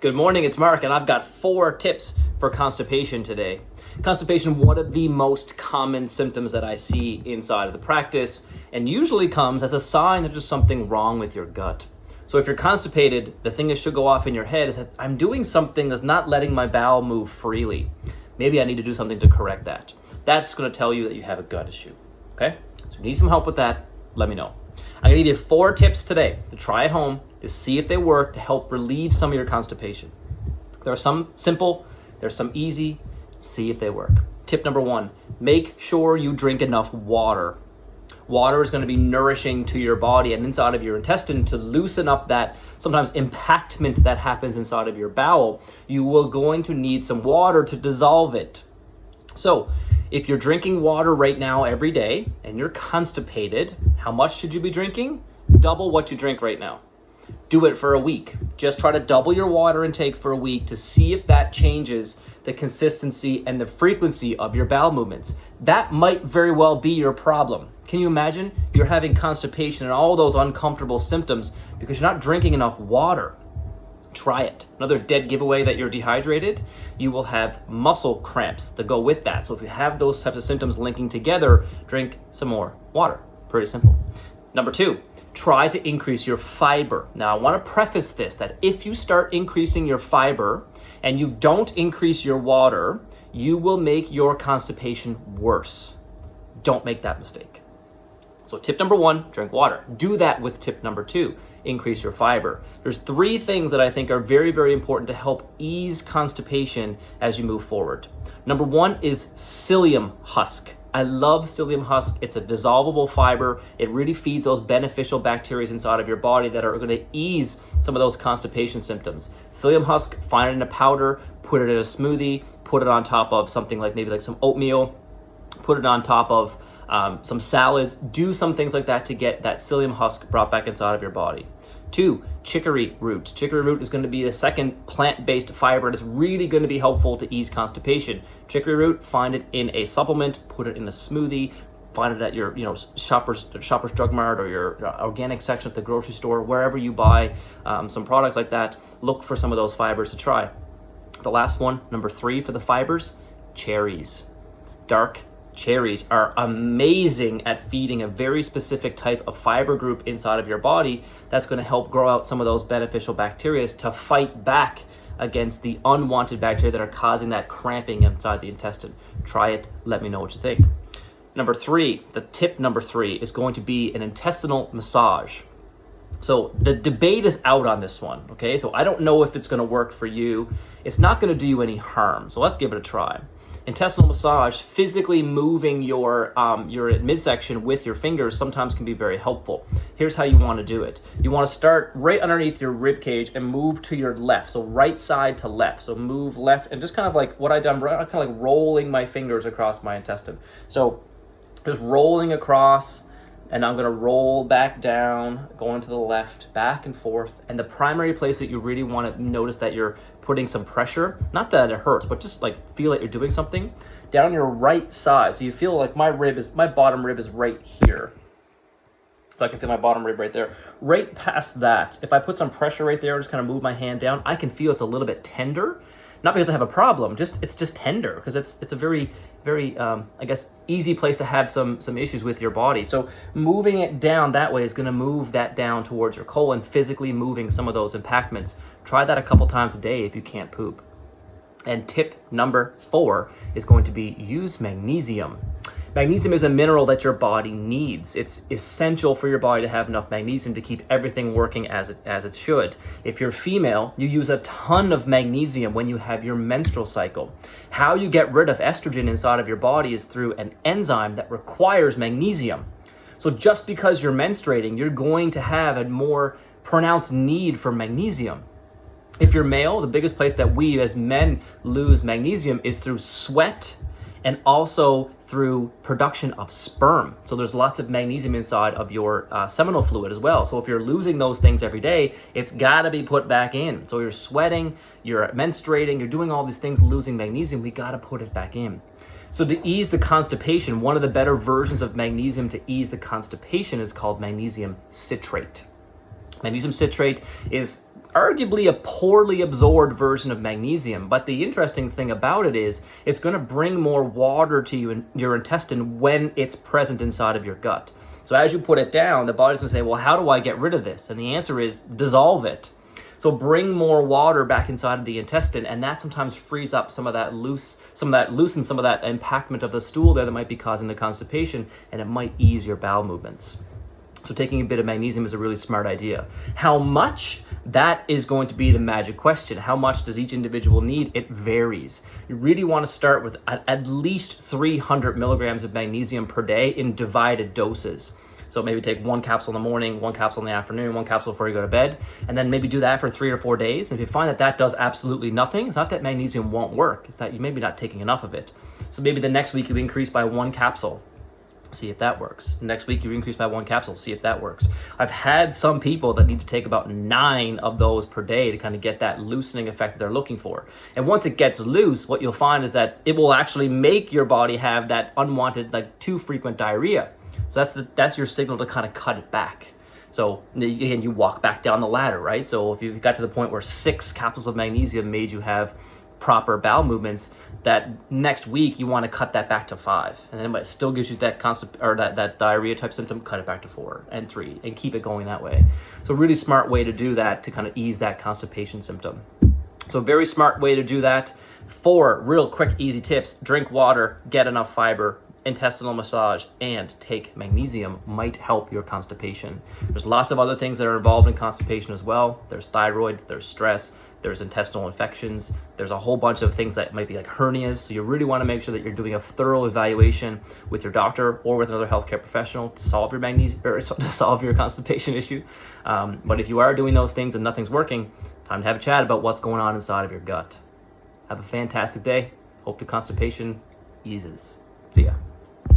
Good morning, it's Mark, and I've got 4 tips for constipation today. Constipation, one of the most common symptoms that I see inside of the practice, and usually comes as a sign that there's something wrong with your gut. So if you're constipated, the thing that should go off in your head is that I'm doing something that's not letting my bowel move freely. Maybe I need to do something to correct that. That's going to tell you that you have a gut issue, okay? So if you need some help with that, let me know. I'm going to give you 4 tips today to try at home to see if they work to help relieve some of your constipation. There are some simple, there's some easy. See if they work. Tip number 1, make sure you drink enough water. Water is going to be nourishing to your body and inside of your intestine to loosen up that sometimes impactment that happens inside of your bowel. You will going to need some water to dissolve it. So if you're drinking water right now every day and you're constipated, how much should you be drinking? Double what you drink right now. Do it for a week. Just try to double your water intake for a week to see if that changes the consistency and the frequency of your bowel movements. That might very well be your problem. Can you imagine? You're having constipation and all those uncomfortable symptoms because you're not drinking enough water. Try it. Another dead giveaway that you're dehydrated, you will have muscle cramps that go with that. So if you have those types of symptoms linking together, drink some more water. Pretty simple. Number 2, try to increase your fiber. Now I want to preface this that if you start increasing your fiber and you don't increase your water, you will make your constipation worse. Don't make that mistake. So tip number 1, drink water. Do that with tip number 2, increase your fiber. There's 3 things that I think are very, very important to help ease constipation as you move forward. Number 1 is psyllium husk. I love psyllium husk. It's a dissolvable fiber. It really feeds those beneficial bacteria inside of your body that are going to ease some of those constipation symptoms. Psyllium husk, find it in a powder, put it in a smoothie, put it on top of something like maybe like some oatmeal, put it on top of some salads. Do some things like that to get that psyllium husk brought back inside of your body. 2, chicory root. Chicory root is going to be the second plant-based fiber that's really going to be helpful to ease constipation. Chicory root, find it in a supplement, put it in a smoothie, find it at your Shoppers Drug Mart or your organic section at the grocery store, wherever you buy some products like that. Look for some of those fibers to try. The last one, number 3 for the fibers, cherries. Dark cherries are amazing at feeding a very specific type of fiber group inside of your body that's going to help grow out some of those beneficial bacteria to fight back against the unwanted bacteria that are causing that cramping inside the intestine. Try it. Let me know what you think. Number 3, the tip number 3 is going to be an intestinal massage. So the debate is out on this one, okay? So I don't know if it's going to work for you. It's not going to do you any harm. So let's give it a try. Intestinal massage, physically moving your midsection with your fingers sometimes can be very helpful. Here's how you want to do it. You want to start right underneath your rib cage and move to your left. So right side to left. So move left and just kind of like what I've done, kind of like rolling my fingers across my intestine. So just rolling across, and I'm going to roll back down, going to the left, back and forth. And the primary place that you really want to notice that you're putting some pressure, not that it hurts, but just like feel like you're doing something, down your right side. So you feel like my bottom rib is right here. So I can feel my bottom rib right there. Right past that, if I put some pressure right there and just kind of move my hand down, I can feel it's a little bit tender. Not because I have a problem, it's just tender because it's a very, very, I guess, easy place to have some issues with your body. So moving it down that way is going to move that down towards your colon, physically moving some of those impactments. Try that a couple times a day if you can't poop. And tip number 4 is going to be use magnesium. Magnesium is a mineral that your body needs. It's essential for your body to have enough magnesium to keep everything working as it should. If you're female, you use a ton of magnesium when you have your menstrual cycle. How you get rid of estrogen inside of your body is through an enzyme that requires magnesium. So just because you're menstruating, you're going to have a more pronounced need for magnesium. If you're male, the biggest place that we as men lose magnesium is through sweat and also through production of sperm. So there's lots of magnesium inside of your seminal fluid as well. So if you're losing those things every day, it's gotta be put back in. So you're sweating, you're menstruating, you're doing all these things, losing magnesium, we gotta put it back in. So to ease the constipation, one of the better versions of magnesium to ease the constipation is called magnesium citrate. Magnesium citrate is arguably a poorly absorbed version of magnesium. But the interesting thing about it is it's going to bring more water to you in your intestine when it's present inside of your gut. So as you put it down, the body's going to say, well, how do I get rid of this? And the answer is dissolve it. So bring more water back inside of the intestine, and that sometimes frees up some of that loosens some of that impactment of the stool there that might be causing the constipation, and it might ease your bowel movements. So taking a bit of magnesium is a really smart idea. How much? That is going to be the magic question. How much does each individual need? It varies. You really want to start with at least 300 milligrams of magnesium per day in divided doses. So maybe take 1 capsule in the morning, 1 capsule in the afternoon, 1 capsule before you go to bed, and then maybe do that for 3 or 4 days. And if you find that that does absolutely nothing, it's not that magnesium won't work, it's that you may be not taking enough of it. So maybe the next week you increase by 1 capsule. See if that works. Next week you increase by 1 capsule, see if that works. I've had some people that need to take about 9 of those per day to kind of get that loosening effect they're looking for. And once it gets loose, what you'll find is that it will actually make your body have that unwanted, like too frequent diarrhea. So that's your signal to kind of cut it back. So again, you walk back down the ladder, right? So if you got to the point where 6 capsules of magnesium made you have proper bowel movements, that next week you want to cut that back to 5, and then it still gives you that that diarrhea type symptom, cut it back to 4 and 3, and keep it going that way. So a really smart way to do that to kind of ease that constipation symptom. So a very smart way to do that. 4 real quick, easy tips: drink water, get enough fiber, intestinal massage, and take magnesium might help your constipation. There's lots of other things that are involved in constipation as well. There's thyroid, there's stress, there's intestinal infections, there's a whole bunch of things that might be like hernias. So you really want to make sure that you're doing a thorough evaluation with your doctor or with another healthcare professional to solve your to solve your constipation issue. But if you are doing those things and nothing's working, time to have a chat about what's going on inside of your gut. Have a fantastic day. Hope the constipation eases. See ya.